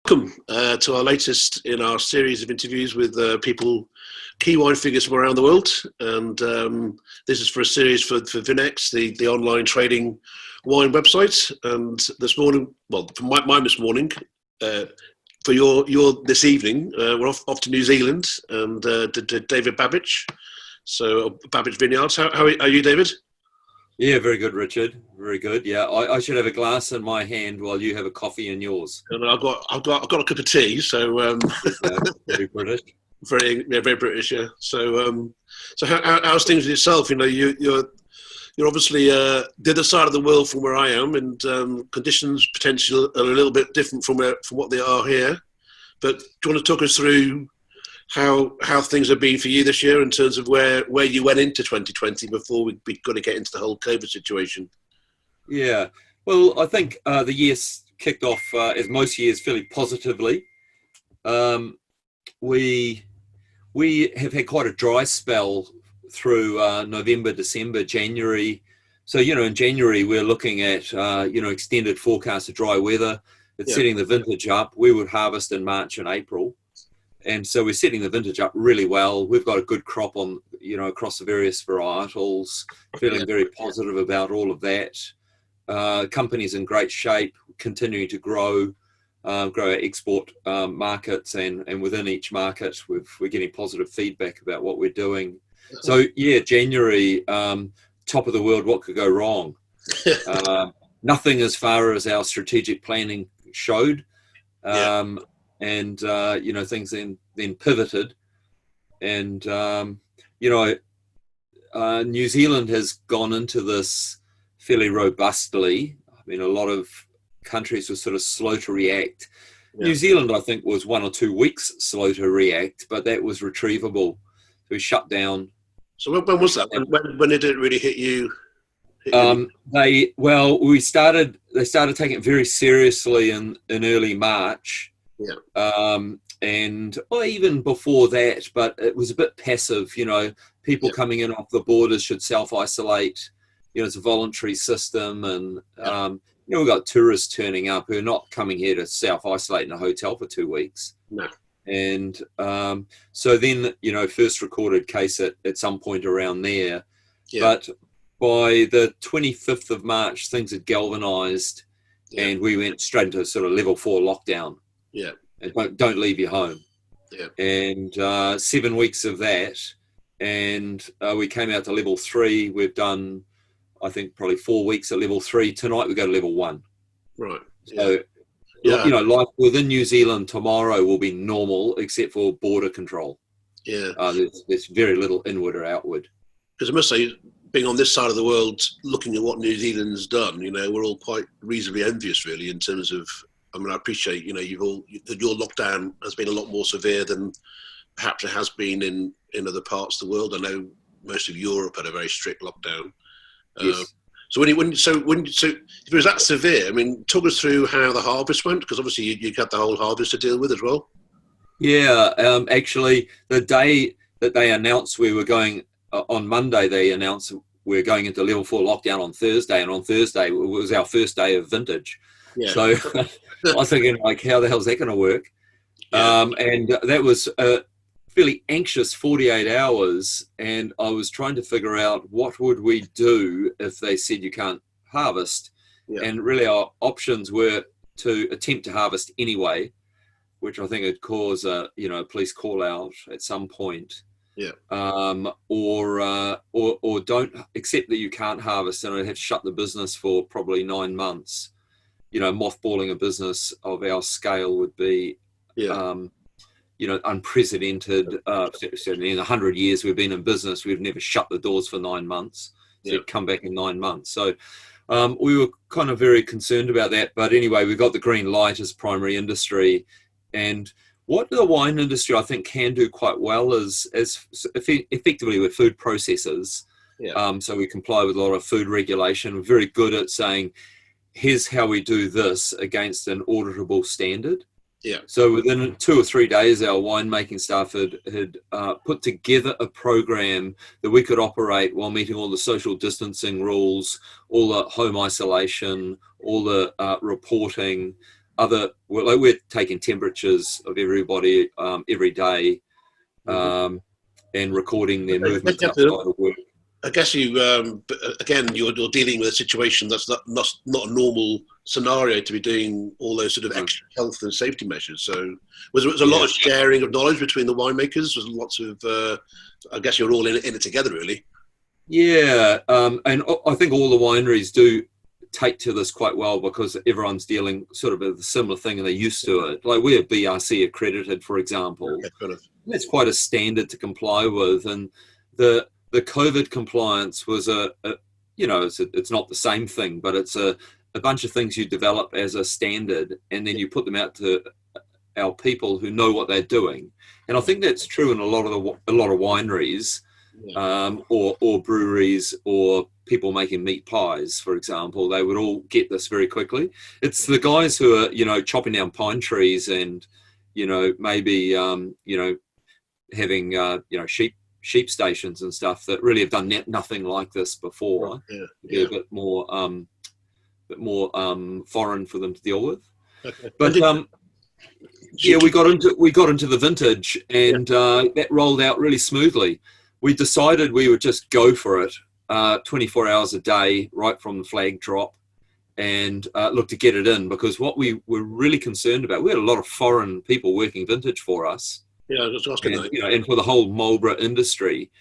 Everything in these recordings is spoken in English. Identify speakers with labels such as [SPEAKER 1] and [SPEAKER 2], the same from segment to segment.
[SPEAKER 1] Welcome to our latest in our series of interviews with key wine figures from around the world. And this is for a series for VINEX, the online trading wine website. And this morning, well, for mine this morning, for your this evening, we're off to New Zealand and to David Babich. So Babich Vineyards. How are you, David?
[SPEAKER 2] Yeah, very good, Richard. Very good. Yeah, I should have a glass in my hand while you have a coffee in yours.
[SPEAKER 1] And I've got a cup of tea. So
[SPEAKER 2] Very British.
[SPEAKER 1] Very British. Yeah. So how's things with yourself? You know, you're obviously the other side of the world from where I am, and conditions potentially are a little bit different from what they are here. But do you want to talk us through how things have been for you this year in terms of where you went into 2020 before we got to get into the whole COVID situation?
[SPEAKER 2] Yeah, well, I think the year's kicked off, as most years, fairly positively. We have had quite a dry spell through November, December, January. So, in January, we're looking at, extended forecast of dry weather. It's setting the vintage up. We would harvest in March and April. And so we're setting the vintage up really well. We've got a good crop on, across the various varietals, feeling very positive about all of that. Company's in great shape, continuing to grow our export markets, and within each market, we're getting positive feedback about what we're doing. So, January, top of the world, what could go wrong? Nothing as far as our strategic planning showed. And things then pivoted, and New Zealand has gone into this fairly robustly. I mean, a lot of countries were sort of slow to react. New Zealand, I think, was 1 or 2 weeks slow to react, but that was retrievable. So we shut down.
[SPEAKER 1] So when was that? When did it really hit you?
[SPEAKER 2] They started taking it very seriously in early March. And even before that, but it was a bit passive. People coming in off the borders should self-isolate. It's a voluntary system, and we've got tourists turning up who are not coming here to self-isolate in a hotel for 2 weeks.
[SPEAKER 1] No.
[SPEAKER 2] And so then, first recorded case at some point around there. But by the 25th of March, things had galvanized, and we went straight into sort of level 4 lockdown. And don't leave your home. And 7 weeks of that, and we came out to level 3. We've done, I think, probably 4 weeks at level 3. Tonight we go to level 1.
[SPEAKER 1] Right.
[SPEAKER 2] So, life within New Zealand tomorrow will be normal, except for border control. There's very little inward or outward.
[SPEAKER 1] Because I must say, being on this side of the world, looking at what New Zealand's done, we're all quite reasonably envious, really, in terms of. I mean, I appreciate, your lockdown has been a lot more severe than perhaps it has been in other parts of the world. I know most of Europe had a very strict lockdown.
[SPEAKER 2] Yes.
[SPEAKER 1] So if it was that severe, I mean, talk us through how the harvest went, because obviously you had the whole harvest to deal with as well.
[SPEAKER 2] Actually, the day that they announced we were going on Monday, they announced we're going into level 4 lockdown on Thursday, and on Thursday it was our first day of vintage. So I was thinking, how the hell is that going to work? And that was a fairly anxious 48 hours. And I was trying to figure out what would we do if they said you can't harvest. And really our options were to attempt to harvest anyway, which I think would cause a police call out at some point. Or don't accept that you can't harvest, and I'd have to shut the business for probably 9 months. Mothballing a business of our scale would be, unprecedented. Certainly in 100 years we've been in business, we've never shut the doors for 9 months. So it'd come back in 9 months. So we were kind of very concerned about that. But anyway, we got the green light as primary industry. And what the wine industry, I think, can do quite well is effectively we're food processors. So we comply with a lot of food regulation. We're very good at saying, here's how we do this against an auditable standard. So within 2 or 3 days, our winemaking staff had put together a program that we could operate while meeting all the social distancing rules, all the home isolation, all the reporting, we're taking temperatures of everybody every day, and recording their movements outside of work.
[SPEAKER 1] I guess again, you're dealing with a situation that's not a normal scenario to be doing all those sort of extra health and safety measures. So was a lot of sharing of knowledge between the winemakers? Was lots of, I guess you're all in it together, really.
[SPEAKER 2] Yeah, and I think all the wineries do take to this quite well because everyone's dealing sort of with a similar thing and they're used to it. Like we're BRC accredited, for example.
[SPEAKER 1] Okay,
[SPEAKER 2] That's quite a standard to comply with, and the COVID compliance was it's not the same thing, but it's a bunch of things you develop as a standard, and then you put them out to our people who know what they're doing. And I think that's true in a lot of wineries, or breweries, or people making meat pies, for example. They would all get this very quickly. It's the guys who are chopping down pine trees and maybe having sheep stations and stuff that really have done nothing like this before. Be a bit more foreign for them to deal with.
[SPEAKER 1] Okay.
[SPEAKER 2] But we got into the vintage, and that rolled out really smoothly. We decided we would just go for it 24 hours a day right from the flag drop, and look to get it in, because what we were really concerned about, we had a lot of foreign people working vintage for us.
[SPEAKER 1] Yeah, I was asking that.
[SPEAKER 2] And for the whole Marlborough industry.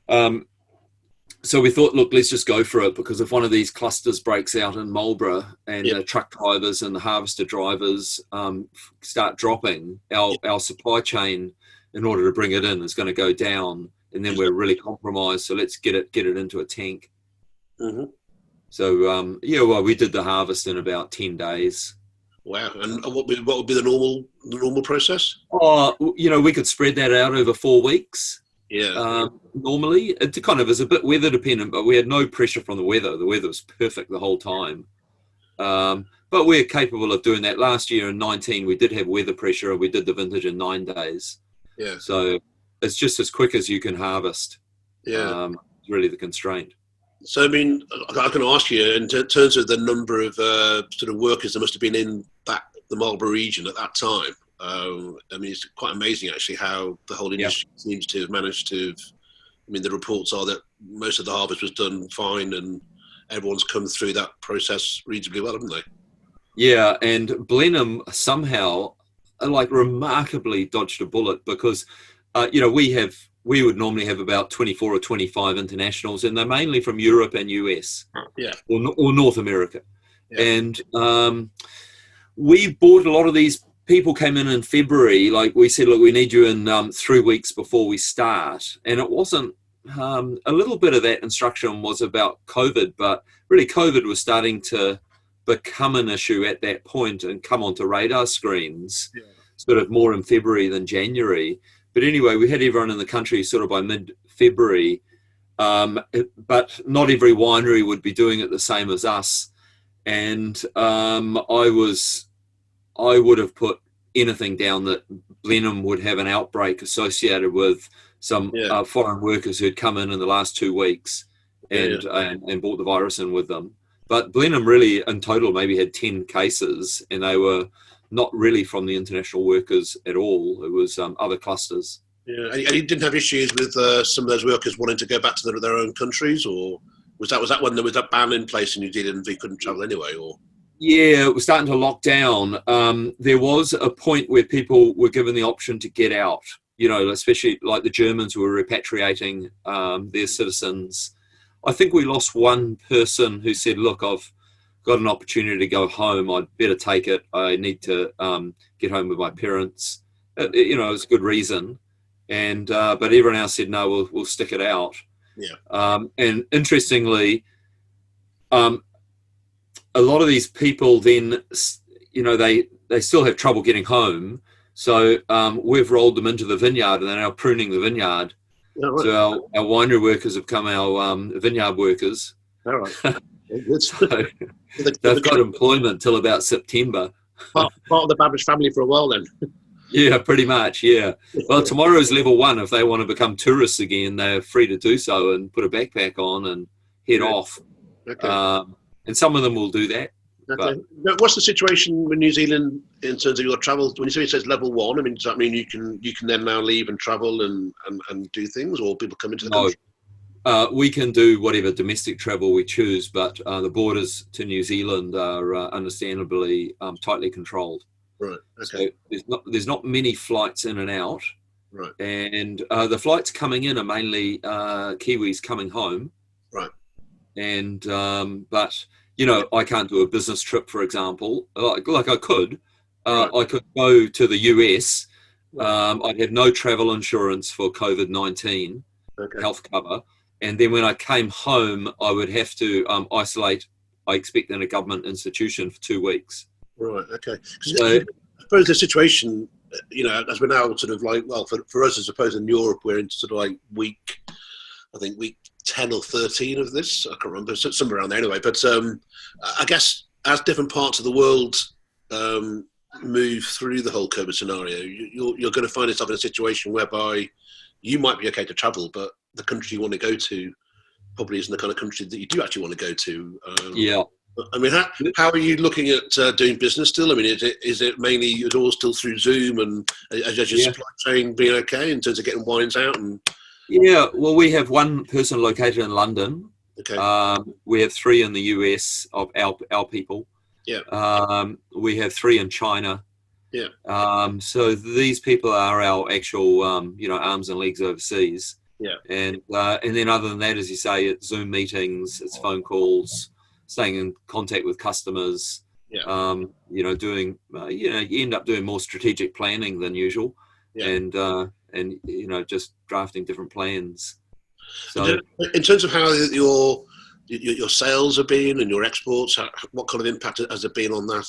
[SPEAKER 2] So we thought, look, let's just go for it, because if one of these clusters breaks out in Marlborough and the truck drivers and the harvester drivers start dropping, our supply chain, in order to bring it in, is going to go down, and then we're really compromised. So let's get it into a tank.
[SPEAKER 1] Mm-hmm.
[SPEAKER 2] So we did the harvest in about 10 days.
[SPEAKER 1] Wow. And what would be the normal process?
[SPEAKER 2] We could spread that out over 4 weeks.
[SPEAKER 1] Yeah.
[SPEAKER 2] Normally, it kind of is a bit weather dependent, but we had no pressure from the weather. The weather was perfect the whole time. But we're capable of doing that. Last year in 19, we did have weather pressure, and we did the vintage in 9 days.
[SPEAKER 1] Yeah.
[SPEAKER 2] So it's just as quick as you can harvest.
[SPEAKER 1] Yeah.
[SPEAKER 2] It's really the constraint.
[SPEAKER 1] So, I mean, I can ask you, in terms of the number of sort of workers that must have been in the Marlborough region at that time. I mean, it's quite amazing, actually, how the whole industry seems to have managed to. I mean, the reports are that most of the harvest was done fine, and everyone's come through that process reasonably well, haven't they?
[SPEAKER 2] Yeah, and Blenheim somehow, remarkably dodged a bullet, because, we would normally have about 24 or 25 internationals, and they're mainly from Europe and US, or North America. Yeah. And we bought a lot of these. People came in February, like we said, look, we need you in 3 weeks before we start. And it wasn't, a little bit of that instruction was about COVID, but really COVID was starting to become an issue at that point and come onto radar screens, sort of more in February than January. But anyway, we had everyone in the country sort of by mid-February, but not every winery would be doing it the same as us. And I would have put anything down that Blenheim would have an outbreak associated with some foreign workers who'd come in the last 2 weeks and brought the virus in with them. But Blenheim really, in total, maybe had 10 cases, and they were not really from the international workers at all. It was other clusters.
[SPEAKER 1] Yeah, and you didn't have issues with some of those workers wanting to go back to their own countries, or was that when there was that ban in place in New Zealand, they couldn't travel anyway, or?
[SPEAKER 2] Yeah, it was starting to lock down. There was a point where people were given the option to get out, especially like the Germans who were repatriating their citizens. I think we lost one person who said, look, I've got an opportunity to go home. I'd better take it. I need to get home with my parents. It was a good reason. And but everyone else said, no, we'll stick it out. Yeah. And interestingly, a lot of these people then, they still have trouble getting home. So we've rolled them into the vineyard, and they're now pruning the vineyard. Oh, right. So our winery workers have become our vineyard workers.
[SPEAKER 1] All right.
[SPEAKER 2] So they've got employment till about September.
[SPEAKER 1] Part of the Babich family for a while then.
[SPEAKER 2] Yeah, pretty much, yeah. Well, tomorrow's level 1. If they want to become tourists again, they're free to do so and put a backpack on and head off. Okay. And some of them will do that,
[SPEAKER 1] Okay. Now, what's the situation with New Zealand in terms of your travel? When you say it says level 1, I mean, does that mean you can then now leave and travel and do things, or people come into the
[SPEAKER 2] no,
[SPEAKER 1] country?
[SPEAKER 2] we can do whatever domestic travel we choose, but the borders to New Zealand are understandably tightly controlled.
[SPEAKER 1] Right. Okay.
[SPEAKER 2] So there's not many flights in and out,
[SPEAKER 1] Right.
[SPEAKER 2] and the flights coming in are mainly Kiwis coming home.
[SPEAKER 1] Right.
[SPEAKER 2] And but I can't do a business trip, for example. Like I could,
[SPEAKER 1] Right.
[SPEAKER 2] I could go to the US.
[SPEAKER 1] Right.
[SPEAKER 2] I'd have no travel insurance for COVID-19
[SPEAKER 1] Okay.
[SPEAKER 2] health cover, and then when I came home, I would have to isolate. I expect in a government institution for 2 weeks.
[SPEAKER 1] Right. Okay.
[SPEAKER 2] So,
[SPEAKER 1] I suppose the situation, as we're now sort of like, well, for us, I suppose in Europe, we're in sort of like week 10 or 13 of this. I can't remember, somewhere around there anyway. But I guess as different parts of the world move through the whole COVID scenario, you're going to find yourself in a situation whereby you might be okay to travel, but the country you want to go to probably isn't the kind of country that you do actually want to go to.
[SPEAKER 2] yeah.
[SPEAKER 1] I mean, how are you looking at doing business still? I mean, is it mainly it's all still through Zoom, and as your supply chain being okay in terms of getting wines out? And
[SPEAKER 2] Yeah, well, we have one person located in London.
[SPEAKER 1] okay,
[SPEAKER 2] we have 3 in the US of our people.
[SPEAKER 1] yeah,
[SPEAKER 2] we have 3 in China.
[SPEAKER 1] yeah,
[SPEAKER 2] so these people are our actual, arms and legs overseas.
[SPEAKER 1] yeah,
[SPEAKER 2] and then other than that, as you say, it's Zoom meetings, it's phone calls, staying in contact with customers.
[SPEAKER 1] yeah,
[SPEAKER 2] doing, you end up doing more strategic planning than usual,
[SPEAKER 1] yeah.
[SPEAKER 2] and just drafting different plans. So
[SPEAKER 1] in terms of how your sales have been and your exports, what kind of impact has there been on that?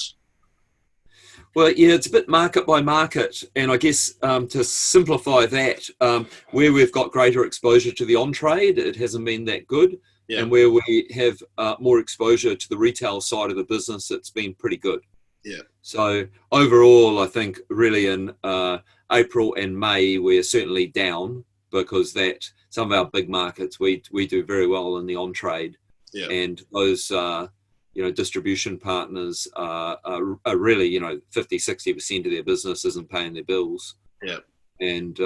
[SPEAKER 2] Well, yeah, it's a bit market by market, and I guess to simplify that, where we've got greater exposure to the on-trade, it hasn't been that good, and where we have more exposure to the retail side of the business, it's been pretty good.
[SPEAKER 1] Yeah.
[SPEAKER 2] So overall, I think really in April and May, we're certainly down because some of our big markets, we do very well in the on-trade, and those distribution partners are really 50-60% of their business isn't paying their bills. Yeah. And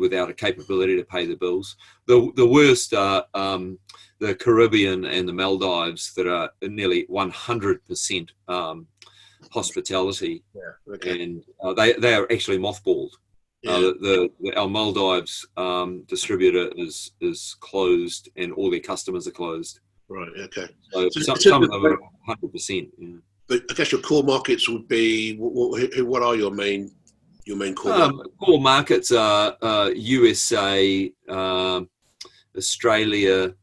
[SPEAKER 2] without a capability to pay the bills. The worst are the Caribbean and the Maldives that are nearly 100% hospitality. Yeah. Okay. And they are actually mothballed. Yeah. Our Maldives distributor is closed, and all their customers are closed.
[SPEAKER 1] Right. Okay.
[SPEAKER 2] So some of them are 100%. Yeah.
[SPEAKER 1] But I guess your core markets would be what are your main core markets?
[SPEAKER 2] Core markets are USA, Australia,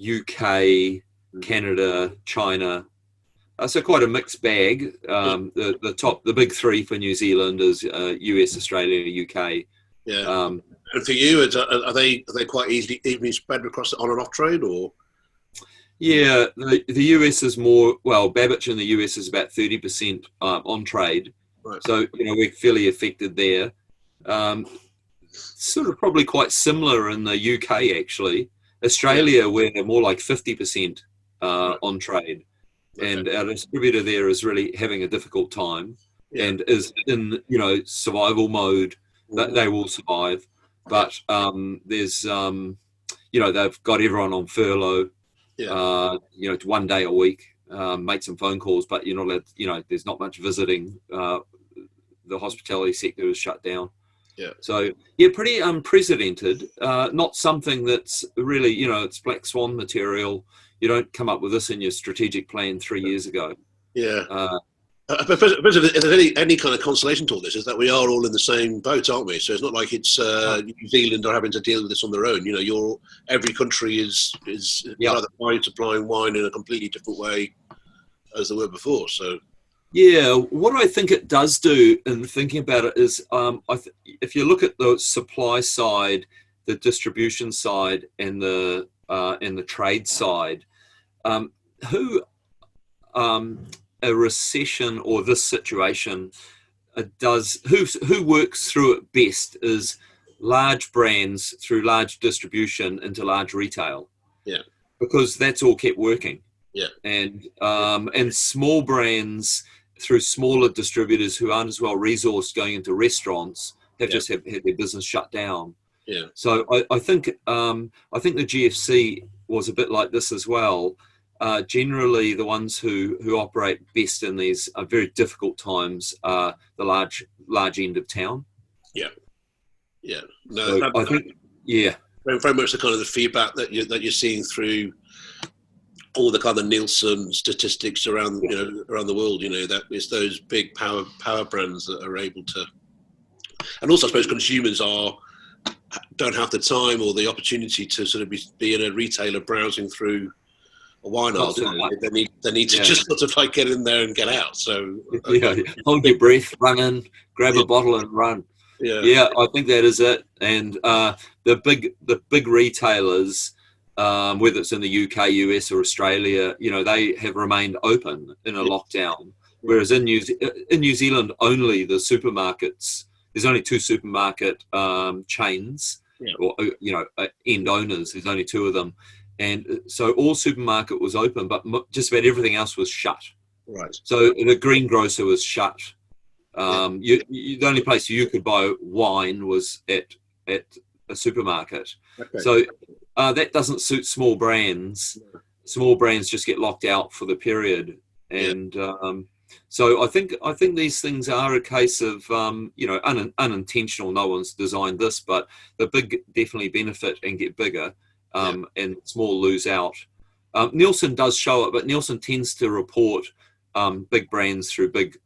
[SPEAKER 2] UK, Canada, China. So quite a mixed bag. The big 3 for New Zealand is US, Australia, UK.
[SPEAKER 1] Yeah. And for you, are they quite evenly spread across the on and off trade, or?
[SPEAKER 2] Yeah, the US is more, Babich in the US is about 30% on trade. Right. So, we're fairly affected there. Sort of probably quite similar in the UK, actually. Australia, we're more like 50% on trade. Okay. And our distributor there is really having a difficult time and is in, survival mode. That they will survive. But there's, they've got everyone on furlough. Yeah. It's 1 day a week, make some phone calls, but you're not allowed, there's not much visiting. The hospitality sector is shut down. Yeah. So, pretty unprecedented. Not something that's really, it's black swan material. You don't come up with this in your strategic plan 3 years ago. Yeah.
[SPEAKER 1] But if there's any kind of consolation to all this, is that we are all in the same boat, aren't we? So it's not like it's New Zealand are having to deal with this on their own. Every country is either supplying wine in a completely different way as they were before. So
[SPEAKER 2] yeah, what I think it does do in thinking about it is, if you look at the supply side, the distribution side, and the trade side, who a recession or this situation who works through it best is large brands through large distribution into large retail. Yeah. Because that's all kept working.
[SPEAKER 1] Yeah.
[SPEAKER 2] And small brands through smaller distributors who aren't as well resourced going into restaurants have just had their business shut down.
[SPEAKER 1] Yeah.
[SPEAKER 2] So I think the GFC was a bit like this as well. Generally, the ones who operate best in these very difficult times are the large end of town.
[SPEAKER 1] Yeah. Yeah. No,
[SPEAKER 2] so I think
[SPEAKER 1] very much the kind of the feedback that you're seeing through all the kind of Nielsen statistics around around the world. That it's those big power brands that are able to, and also I suppose consumers don't have the time or the opportunity to sort of be in a retailer browsing through a wine aisle. They need to just sort of like get in there and get out. So
[SPEAKER 2] hold your breath, run in, grab a bottle and run. Yeah, I think that is it. And the big retailers, whether it's in the UK, US, or Australia, they have remained open in a lockdown. Whereas in New Zealand, only the supermarkets. There's only 2 supermarket chains, or end owners. There's only 2 of them, and so all supermarket was open, but just about everything else was shut.
[SPEAKER 1] Right.
[SPEAKER 2] So the greengrocer was shut. The only place you could buy wine was at a supermarket. Okay. So that doesn't suit small brands. Small brands just get locked out for the period, and so I think these things are a case of unintentional. No one's designed this, but the big definitely benefit and get bigger, and small lose out. Nielsen does show it, but Nielsen tends to report big brands through big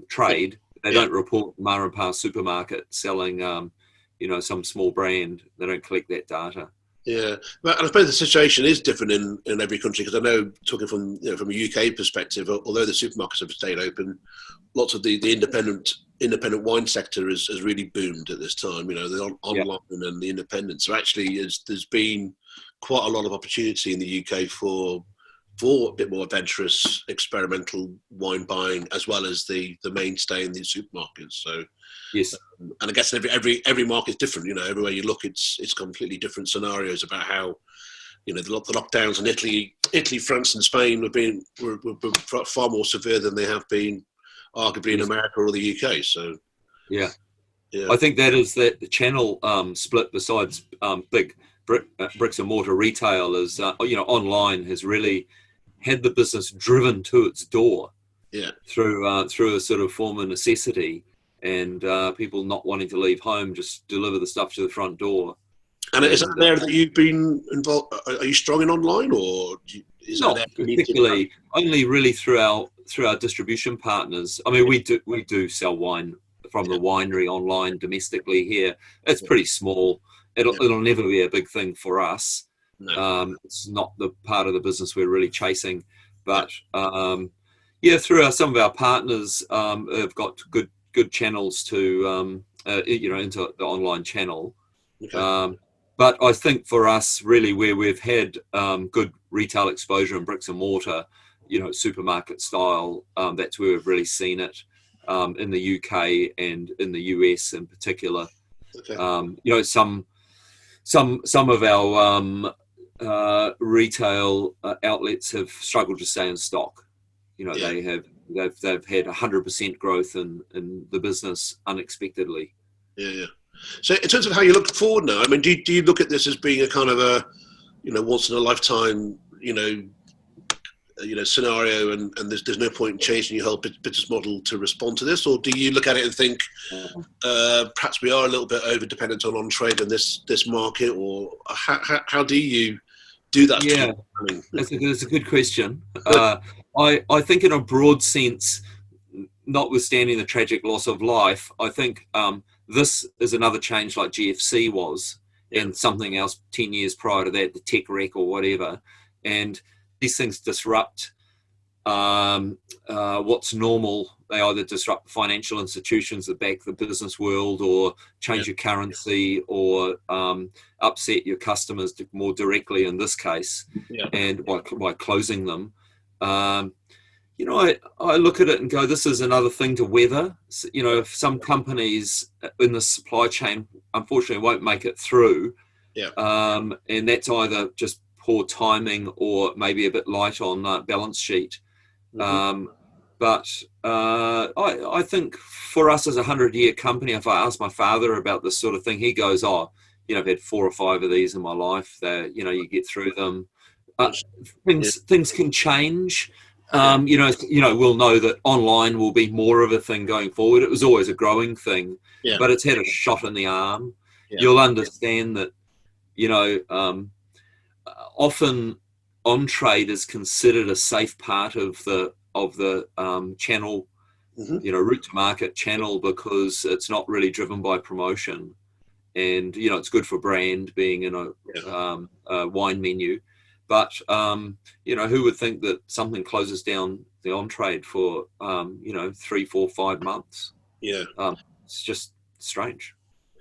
[SPEAKER 2] trade. They don't report ma and pa supermarket selling, some small brand. They don't collect that data.
[SPEAKER 1] Yeah, but I suppose the situation is different in every country, because I know, talking from a UK perspective, although the supermarkets have stayed open, lots of the independent wine sector has really boomed at this time. The online and the independent. So actually, there's been quite a lot of opportunity in the UK for a bit more adventurous, experimental wine buying, as well as the mainstay in the supermarkets. So
[SPEAKER 2] yes,
[SPEAKER 1] and I guess every market is different. Everywhere you look, it's completely different scenarios about how the lockdowns in Italy, France, and Spain were far more severe than they have been, arguably in America or the UK. So
[SPEAKER 2] yeah. I think that is the channel split. Besides big bricks and mortar retailers, online has really had the business driven to its door through a sort of form of necessity, and people not wanting to leave home, just deliver the stuff to the front door.
[SPEAKER 1] And is that an area that you've been involved? Are you strong in online, or is
[SPEAKER 2] not particularly? Only really through our distribution partners. I mean, we do sell wine from the winery online domestically here. It's pretty small. It'll never be a big thing for us. No. It's not the part of the business we're really chasing, but through some of our partners have got good channels to into the online channel. Okay. But I think for us, really, where we've had good retail exposure in bricks and mortar, supermarket style, that's where we've really seen it in the UK and in the US in particular. Okay. Some of our retail outlets have struggled to stay in stock. They've had 100% growth in the business unexpectedly. Yeah.
[SPEAKER 1] So in terms of how you look forward now, I mean, do you look at this as being a kind of a once in a lifetime scenario, and there's no point in changing your whole business model to respond to this, or do you look at it and think perhaps we are a little bit over dependent on trade in this market, or how do you do that?
[SPEAKER 2] Yeah, that's a good question. I think in a broad sense, notwithstanding the tragic loss of life, I think this is another change like GFC was, and something else 10 years prior to that, the tech wreck or whatever. And these things disrupt what's normal. They either disrupt financial institutions that back the business world, or change your currency, or upset your customers more directly in this case, and by closing them. I look at it and go, this is another thing to weather. If some companies in the supply chain, unfortunately, won't make it through, and that's either just poor timing or maybe a bit light on balance sheet. But I think for us as a 100-year company, if I ask my father about this sort of thing, he goes, "Oh, I've had 4 or 5 of these in my life. That you get through them. Things can change. We'll know that online will be more of a thing going forward. It was always a growing thing, but it's had a shot in the arm. You'll understand that, often on trade is considered a safe part of the channel, route to market channel, because it's not really driven by promotion, and it's good for brand being in a wine menu. But who would think that something closes down the on trade for 3, 4, 5 months? It's just strange.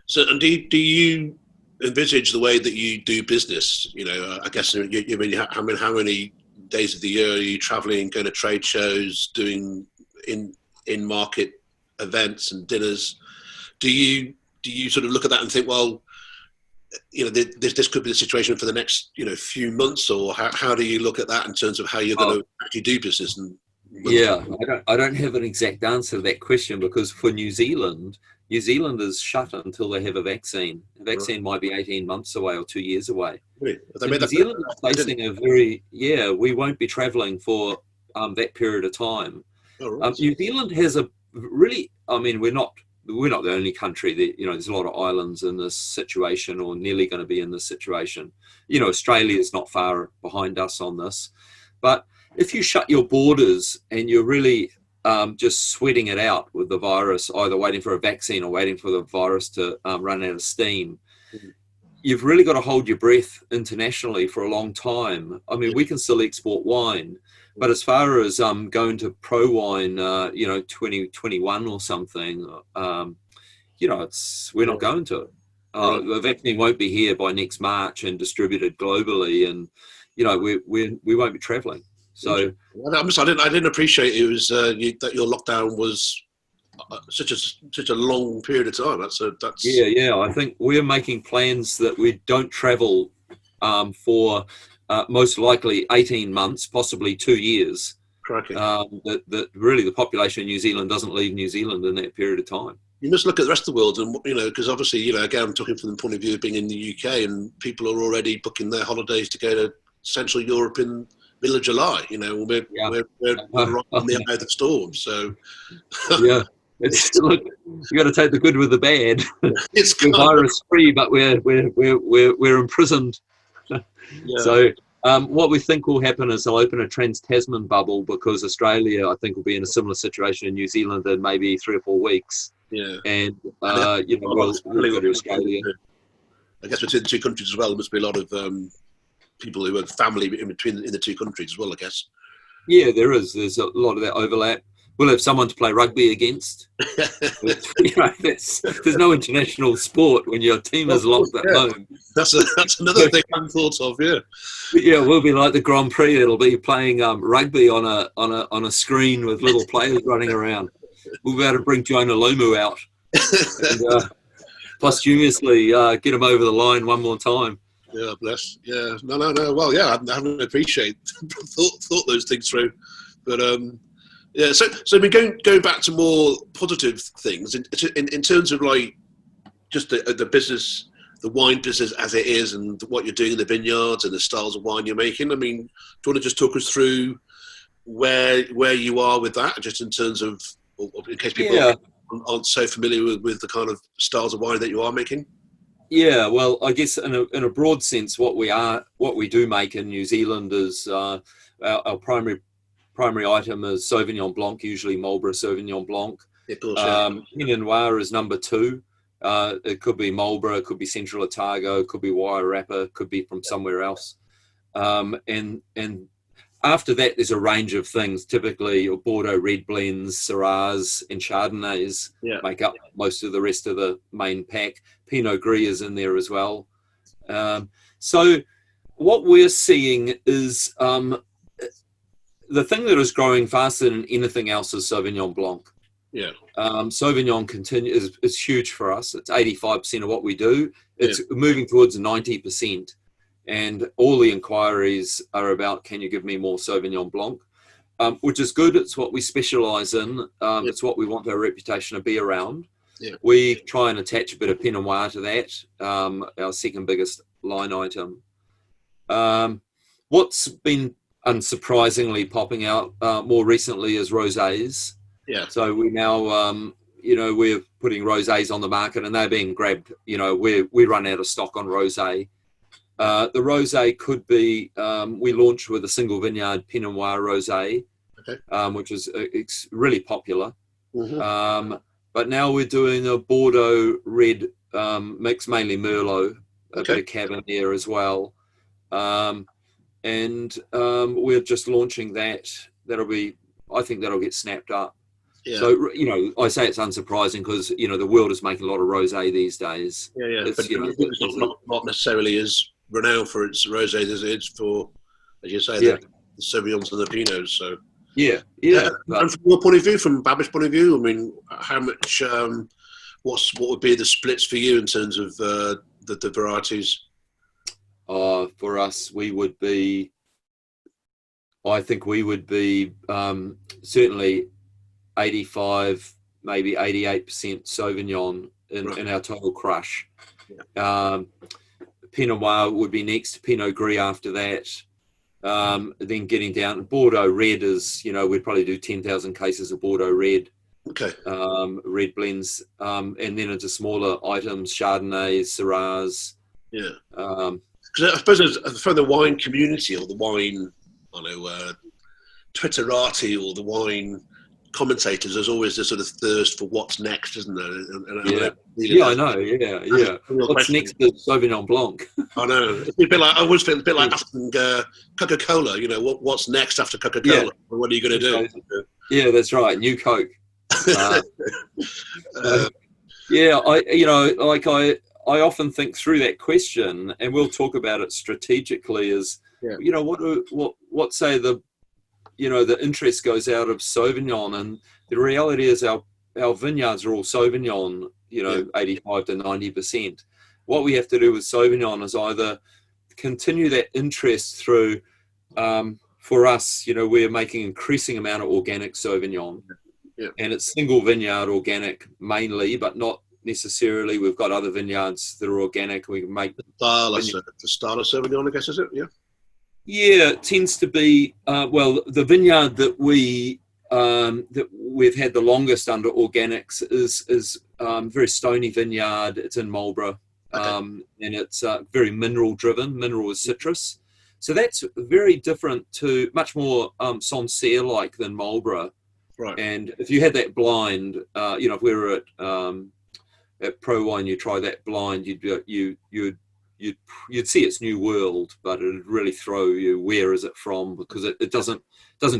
[SPEAKER 1] So, and do you envisage the way that you do business? I guess how many days of the year are you traveling, going to trade shows, doing in market events and dinners? Do you sort of look at that and think, well, this could be the situation for the next few months, or how do you look at that in terms of how you're going to actually do business?
[SPEAKER 2] I don't have an exact answer to that question, because for New Zealand is shut until they have a vaccine. A vaccine might be 18 months away or 2 years away.
[SPEAKER 1] Really?
[SPEAKER 2] So New Zealand is facing we won't be travelling for that period of time. New Zealand has a really, we're not the only country that, there's a lot of islands in this situation, or nearly going to be in this situation. Australia is not far behind us on this. But if you shut your borders and you're really just sweating it out with the virus, either waiting for a vaccine or waiting for the virus to run out of steam, you've really got to hold your breath internationally for a long time. We can still export wine, but as far as going to pro wine, 2021 or something, we're not going to it. The vaccine won't be here by next March and distributed globally, and we won't be travelling. So
[SPEAKER 1] I didn't appreciate it was that your lockdown was such a long period of time. That's
[SPEAKER 2] I think we're making plans that we don't travel for most likely 18 months, possibly 2 years. That really the population in New Zealand doesn't leave New Zealand in that period of time.
[SPEAKER 1] You must look at the rest of the world, and because obviously, again, I'm talking from the point of view of being in the UK, and people are already booking their holidays to go to Central Europe in middle of July. We're right on the eye of the storm. So
[SPEAKER 2] look, you got to take the good with the bad.
[SPEAKER 1] It's
[SPEAKER 2] we're virus free, but we're imprisoned. So what we think will happen is they'll open a trans-Tasman bubble, because Australia, I think, will be in a similar situation in New Zealand in maybe 3 or 4 weeks. And we'll go to Australia.
[SPEAKER 1] I guess between the two countries as well, there must be a lot of people who have family in the two countries as well, I guess.
[SPEAKER 2] Yeah, there is. There's a lot of that overlap. We'll have someone to play rugby against. There's no international sport when your team is locked at home.
[SPEAKER 1] That's another thing I hadn't thought of.
[SPEAKER 2] We'll be like the Grand Prix. It'll be playing rugby on a screen with little players running around. We'll be able to bring Jonah Lomu out and posthumously get him over the line one more time.
[SPEAKER 1] Yeah, bless. Yeah, no. Well, I haven't appreciated thought those things through, but So going back to more positive things in terms of like just the business, the wine business as it is, and what you're doing in the vineyards and the styles of wine you're making. Do you want to just talk us through where you are with that, just in terms of, in case people aren't so familiar with the kind of styles of wine that you are making?
[SPEAKER 2] Yeah, well, I guess in a broad sense, what we do make in New Zealand is our primary item is Sauvignon Blanc, usually Marlborough Sauvignon Blanc. Pinot Noir is number 2. It could be Marlborough, it could be Central Otago, it could be Wairarapa, it could be from somewhere else. And after that, there's a range of things. Typically, Bordeaux red blends, Syrahs, and Chardonnays make up most of the rest of the main pack. Pinot Gris is in there as well. So what we're seeing is the thing that is growing faster than anything else is Sauvignon Blanc. Sauvignon is huge for us. It's 85% of what we do. It's moving towards 90%. and all the inquiries are about, can you give me more Sauvignon Blanc? Which is good. It's what we specialise in. It's what we want our reputation to be around.
[SPEAKER 1] Yeah.
[SPEAKER 2] We try and attach a bit of Pinot Noir to that, our second biggest line item. What's been unsurprisingly popping out more recently is rosés.
[SPEAKER 1] Yeah.
[SPEAKER 2] So we now, we're putting rosés on the market, and they're being grabbed. We run out of stock on rosé. The rosé could be, we launched with a single vineyard Pinot Noir rosé, which is really popular.
[SPEAKER 1] Mm-hmm.
[SPEAKER 2] But now we're doing a Bordeaux red mix, mainly Merlot, a bit of Cabernet as well. And we're just launching that. I think that'll get snapped up. Yeah. So, I say it's unsurprising because, the world is making a lot of rosé these days.
[SPEAKER 1] Yeah. It's not necessarily as renowned for its rosés as it is for, as you say, the Sauvignons and the Pinots. So
[SPEAKER 2] yeah.
[SPEAKER 1] And from your point of view, from Babich's point of view, I mean, how much? What would be the splits for you in terms of the varieties?
[SPEAKER 2] For us, I think we would be certainly 85, maybe 88% Sauvignon in our total crush. Yeah. Pinot Noir would be next, Pinot Gris after that. Then getting down, Bordeaux Red is, we'd probably do 10,000 cases of Bordeaux Red. Okay. Red blends, and then into smaller items, Chardonnay, Syrahs.
[SPEAKER 1] Yeah. Because I suppose for the wine community or the wine, Twitterati or the wine commentators, there's always this sort of thirst for what's next, isn't there?
[SPEAKER 2] I know. Yeah. What's next is Sauvignon Blanc.
[SPEAKER 1] I know. It's a bit like, I always feel a bit like asking Coca-Cola. What's next after Coca-Cola? Yeah. What are you going to do?
[SPEAKER 2] Yeah, that's right. New Coke. I often think through that question, and we'll talk about it strategically. What say the interest goes out of Sauvignon, and the reality is our vineyards are all Sauvignon, 85 to 90%. What we have to do with Sauvignon is either continue that interest through, for us, we're making increasing amount of organic Sauvignon, and it's single vineyard organic mainly, but not necessarily. We've got other vineyards that are organic. We can make
[SPEAKER 1] the style of Sauvignon, I guess, is it? Yeah.
[SPEAKER 2] Yeah, it tends to be the vineyard that we've had the longest under organics is very stony vineyard. It's in Marlborough, and it's very mineral driven. Mineral is citrus, so that's very different to much more Sancerre like than Marlborough. Right. And if you had that blind, if we were at Pro Wine, you try that blind, you'd see its new world, but it'd really throw you, where is it from? Because it doesn't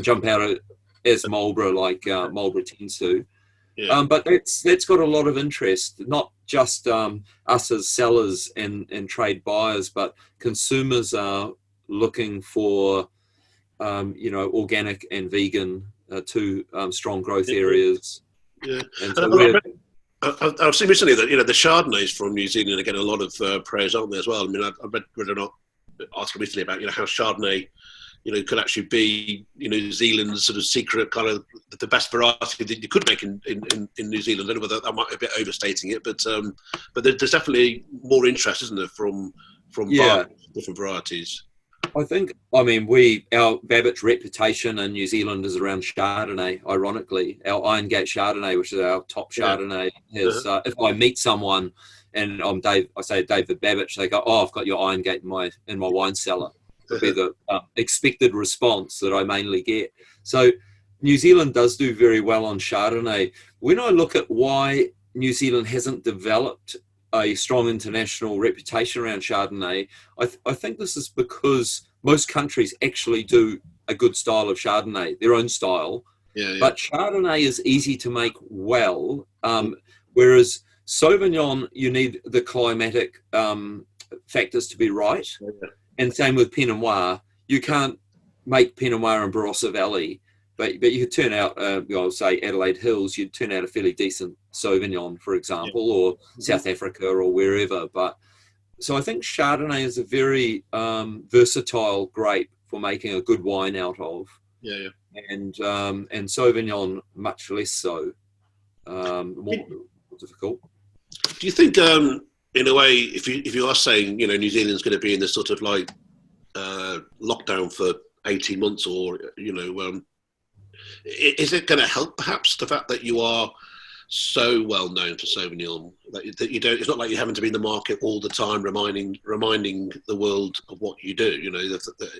[SPEAKER 2] jump out as Marlborough like Marlborough tends to. Yeah. But that's got a lot of interest, not just us as sellers and trade buyers, but consumers are looking for organic and vegan, two strong growth areas. Yeah. And so
[SPEAKER 1] I've seen recently that the Chardonnays from New Zealand are getting a lot of praise, aren't they, as well? I mean, I've read an article recently about how Chardonnay, could actually be New Zealand's sort of secret kind of the best variety that you could make in New Zealand. I don't know whether that might be a bit overstating it, but there's definitely more interest, isn't there, from different varieties.
[SPEAKER 2] Our Babich reputation in New Zealand is around Chardonnay. Ironically, our Iron Gate Chardonnay, which is our top Chardonnay, has. If I meet someone and I'm Dave, I say David Babich, they go, "Oh, I've got your Iron Gate in my wine cellar." Would be the expected response that I mainly get. So New Zealand does do very well on Chardonnay. When I look at why New Zealand hasn't developed a strong international reputation around Chardonnay, I think this is because most countries actually do a good style of Chardonnay, their own style. But Chardonnay is easy to make well, whereas Sauvignon, you need the climatic factors to be right. And same with Pinot Noir. You can't make Pinot Noir in Barossa Valley, but you could turn out, say Adelaide Hills, you'd turn out a fairly decent Sauvignon, for example, or South Africa or wherever. But So I think Chardonnay is a very versatile grape for making a good wine out of.
[SPEAKER 1] Yeah,
[SPEAKER 2] And Sauvignon much less so, more difficult.
[SPEAKER 1] Do you think, in a way, if you are saying, New Zealand's going to be in this sort of like lockdown for 18 months, or is it going to help perhaps the fact that you are so well known for Sauvignon that you don't? It's not like you're having to be in the market all the time, reminding the world of what you do.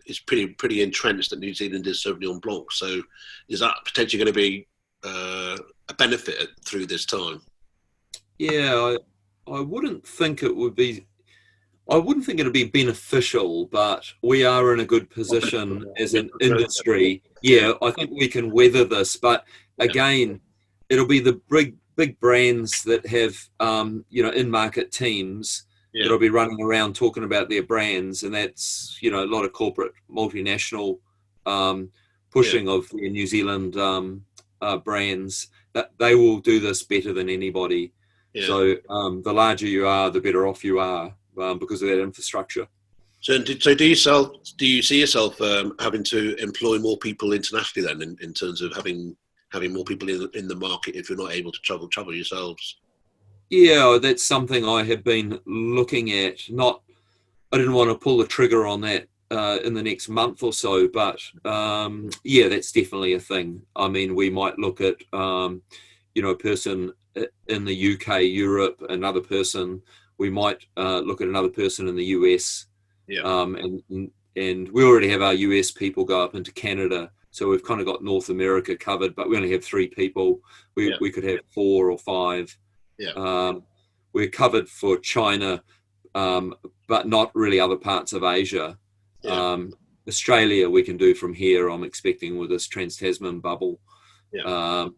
[SPEAKER 1] It's pretty entrenched that New Zealand is Sauvignon Blanc. So, is that potentially going to be a benefit through this time?
[SPEAKER 2] Yeah, I wouldn't think it would be. I wouldn't think it'd be beneficial, but we are in a good position as an industry. Yeah, I think we can weather this, but again, it'll be the big brands that have in-market teams that'll be running around talking about their brands, and that's a lot of corporate multinational pushing of their New Zealand brands. That they will do this better than anybody. Yeah. So the larger you are, the better off you are because of that infrastructure.
[SPEAKER 1] So do you see yourself having to employ more people internationally then, in terms of having more people in the market if you're not able to travel yourselves?
[SPEAKER 2] Yeah, that's something I have been looking at. I didn't want to pull the trigger on that in the next month or so, but that's definitely a thing. I mean, we might look at a person in the UK, Europe, another person. We might look at another person in the US. Yeah. And we already have our US people go up into Canada. So we've kind of got North America covered, but we only have 3 people. We could have 4 or 5. Yeah. We're covered for China, but not really other parts of Asia. Yeah. Australia we can do from here, I'm expecting, with this Trans-Tasman bubble. Yeah.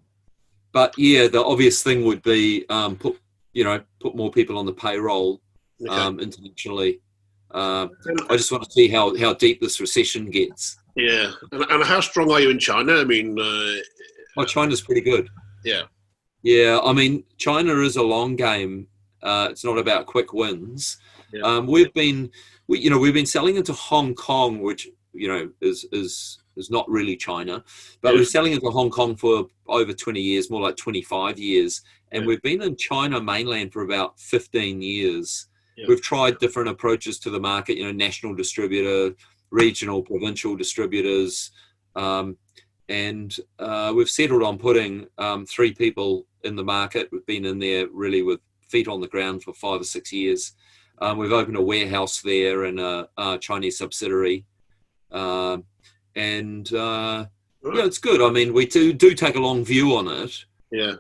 [SPEAKER 2] But the obvious thing would be put more people on the payroll internationally. I just want to see how deep this recession gets.
[SPEAKER 1] Yeah, and how strong are you in China? I mean,
[SPEAKER 2] China's pretty good.
[SPEAKER 1] Yeah,
[SPEAKER 2] yeah. I mean, China is a long game. It's not about quick wins. Yeah. We've been selling into Hong Kong, which is not really China, but we're selling into Hong Kong for over 20 years, more like 25 years, and we've been in China mainland for about 15 years. Yeah. We've tried different approaches to the market, national distributor, regional, provincial distributors, and we've settled on putting 3 people in the market. We've been in there really with feet on the ground for 5 or 6 years. We've opened a warehouse there and a Chinese subsidiary, it's good. I mean, we do take a long view on it. Yeah.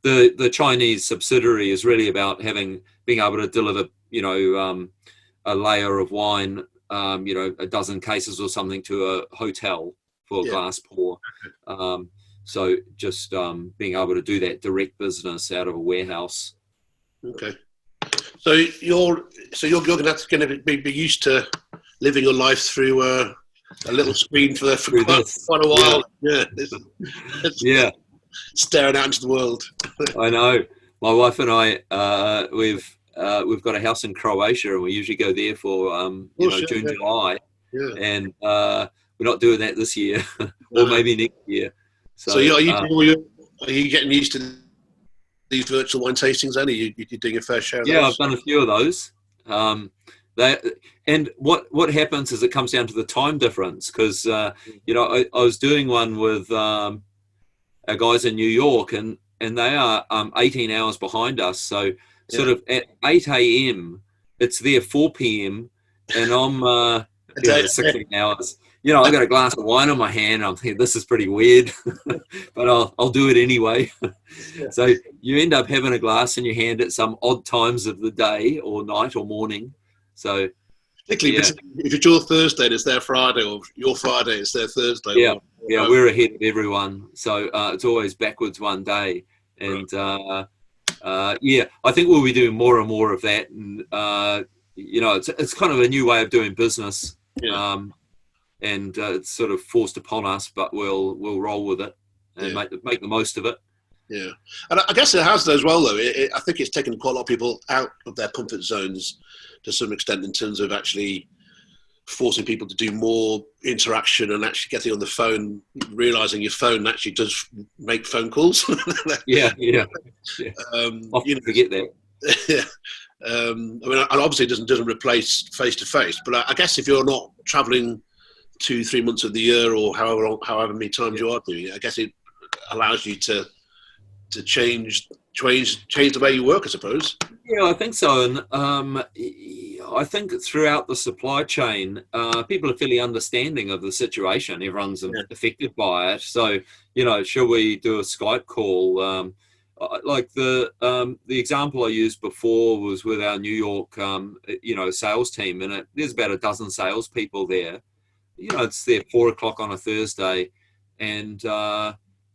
[SPEAKER 2] The Chinese subsidiary is really about being able to deliver, a layer of wine, a dozen cases or something to a hotel for glass pour. So just being able to do that direct business out of a warehouse.
[SPEAKER 1] Okay. So you're going to be used to living your life through a little screen for quite a while. Yeah. Staring out into the world.
[SPEAKER 2] I know. My wife and I, we've got a house in Croatia, and we usually go there for June, July. Yeah. And we're not doing that this year, or maybe next year.
[SPEAKER 1] So are you getting used to these virtual wine tastings? Then are you doing a fair share of those?
[SPEAKER 2] Yeah, I've done a few of those. And what happens is it comes down to the time difference, because I was doing one with our guys in New York, and they are 18 hours behind us. So sort of at 8 a.m. it's there 4 p.m. and I'm 16 hours. I've got a glass of wine in my hand. I'm thinking, this is pretty weird, but I'll do it anyway. So you end up having a glass in your hand at some odd times of the day or night or morning. So
[SPEAKER 1] particularly if it's your Thursday and it's their Friday, or your Friday it's their Thursday.
[SPEAKER 2] Yeah, we're ahead of everyone. So it's always backwards one day. And I think we'll be doing more and more of that. And it's kind of a new way of doing business. Yeah. And it's sort of forced upon us, but we'll roll with it and make the most of it.
[SPEAKER 1] Yeah, and I guess it has as well, though. I think it's taken quite a lot of people out of their comfort zones to some extent in terms of actually forcing people to do more interaction and actually getting on the phone, realizing your phone actually does make phone calls.
[SPEAKER 2] Yeah.
[SPEAKER 1] You know,
[SPEAKER 2] Forget that.
[SPEAKER 1] yeah. I mean, obviously it doesn't replace face to face, but I guess if you're not traveling 2-3 months of the year or however many times you are doing it, I guess it allows you to change the way you work, I suppose.
[SPEAKER 2] Yeah, I think so. And I think throughout the supply chain, people are fairly understanding of the situation. Everyone's affected by it. So, shall we do a Skype call? Like the example I used before was with our New York, sales team, and there's about a dozen salespeople there. It's there 4 o'clock on a Thursday, and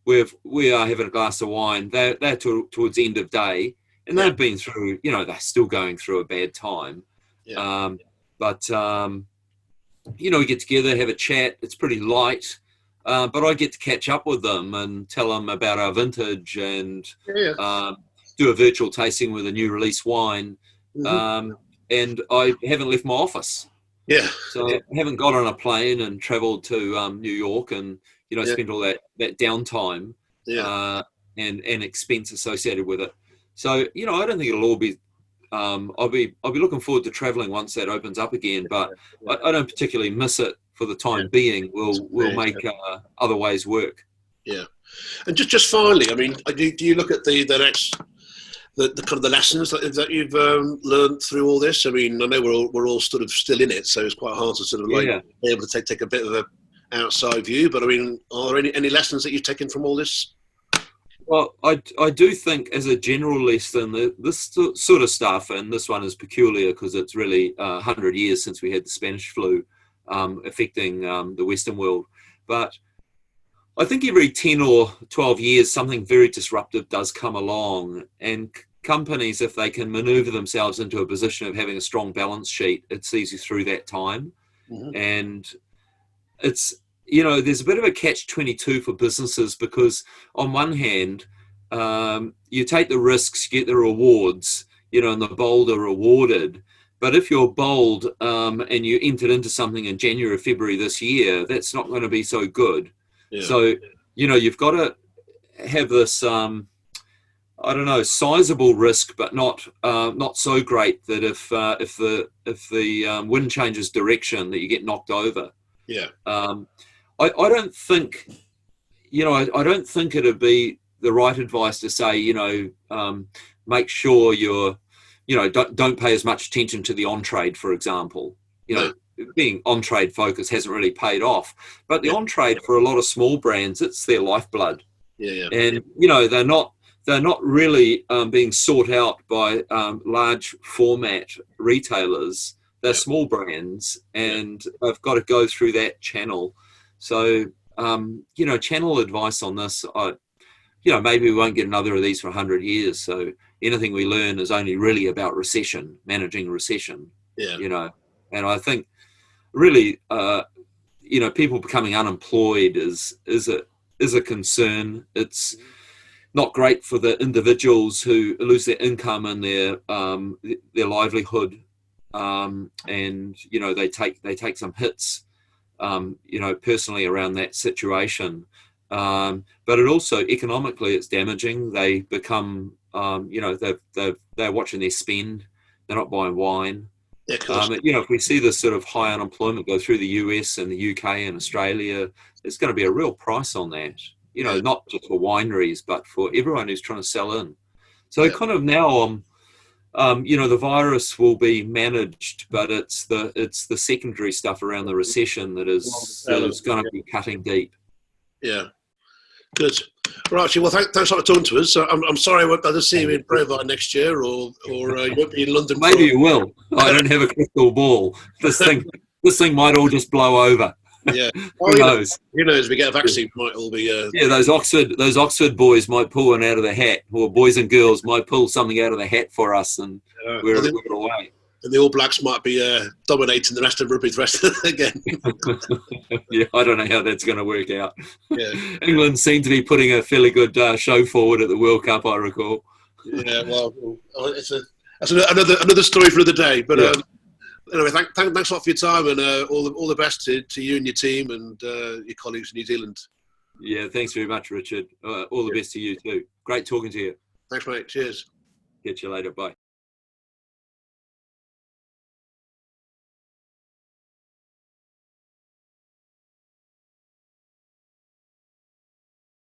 [SPEAKER 2] we are having a glass of wine. They're towards the end of day, and they've been through, they're still going through a bad time. Yeah. We get together, have a chat. It's pretty light, but I get to catch up with them and tell them about our vintage and do a virtual tasting with a new release wine. Mm-hmm. And I haven't left my office.
[SPEAKER 1] Yeah.
[SPEAKER 2] So I haven't got on a plane and travelled to New York and spent all that downtime and expense associated with it. So I don't think it'll all be. I'll be looking forward to travelling once that opens up again, but I don't particularly miss it for the time being. We'll make other ways work.
[SPEAKER 1] Yeah, and just finally, I mean, do you look at the next? The kind of the lessons that you've learned through all this. I mean, I know we're all sort of still in it, so it's quite hard to sort of be able to take a bit of an outside view. But I mean, are there any lessons that you've taken from all this?
[SPEAKER 2] Well, I do think as a general lesson, this sort of stuff, and this one is peculiar because it's really 100 years since we had the Spanish flu affecting the Western world, but I think every 10 or 12 years, something very disruptive does come along, and companies, if they can maneuver themselves into a position of having a strong balance sheet, it sees you through that time. Mm-hmm. And it's, there's a bit of a catch-22 for businesses because on one hand, you take the risks, you get the rewards, and the bold are rewarded. But if you're bold and you entered into something in January or February this year, that's not going to be so good. Yeah. So, you've got to have this, sizable risk, but not so great that if the wind changes direction, that you get knocked over.
[SPEAKER 1] Yeah.
[SPEAKER 2] I don't think, I don't think it'd be the right advice to say, make sure you're, don't pay as much attention to the on-trade, for example. Being on-trade focus hasn't really paid off, but the on-trade for a lot of small brands, it's their lifeblood.
[SPEAKER 1] Yeah.
[SPEAKER 2] And they're not really being sought out by large format retailers. They're small brands, and they've got to go through that channel. So channel advice on this. Maybe we won't get another of these for 100 years. So anything we learn is only really about recession, managing recession.
[SPEAKER 1] Yeah.
[SPEAKER 2] And I think really, people becoming unemployed is a concern. It's not great for the individuals who lose their income and their livelihood, and they take some hits, personally around that situation. But it also economically it's damaging. They become, they're watching their spend. They're not buying wine. If we see this sort of high unemployment go through the US and the UK and Australia, there's going to be a real price on that, not just for wineries, but for everyone who's trying to sell in. So kind of now, the virus will be managed, but it's the secondary stuff around the recession that is going to be cutting deep.
[SPEAKER 1] Yeah. Good. Right, actually, well, thanks for talking to us. So I'm sorry I won't be able to see you in Provine next year, or you won't be in London.
[SPEAKER 2] Maybe you will. I don't have a crystal ball. This thing might all just blow over.
[SPEAKER 1] Yeah.
[SPEAKER 2] Who knows?
[SPEAKER 1] Who knows? We get a vaccine, might all be.
[SPEAKER 2] Those Oxford boys might pull one out of the hat, or boys and girls might pull something out of the hat for us, and we're away.
[SPEAKER 1] and the All Blacks might be dominating the rest of rugby the rest of again.
[SPEAKER 2] Yeah, I don't know how that's going to work out.
[SPEAKER 1] Yeah.
[SPEAKER 2] England seem to be putting a fairly good show forward at the World Cup, I recall.
[SPEAKER 1] Yeah, well, that's another story for another day. But
[SPEAKER 2] Yeah.
[SPEAKER 1] Anyway, thanks a lot for your time, and all the best to you and your team and your colleagues in New Zealand.
[SPEAKER 2] Yeah, thanks very much, Richard. All the best to you too. Great talking to you.
[SPEAKER 1] Thanks, mate. Cheers.
[SPEAKER 2] Catch you later. Bye.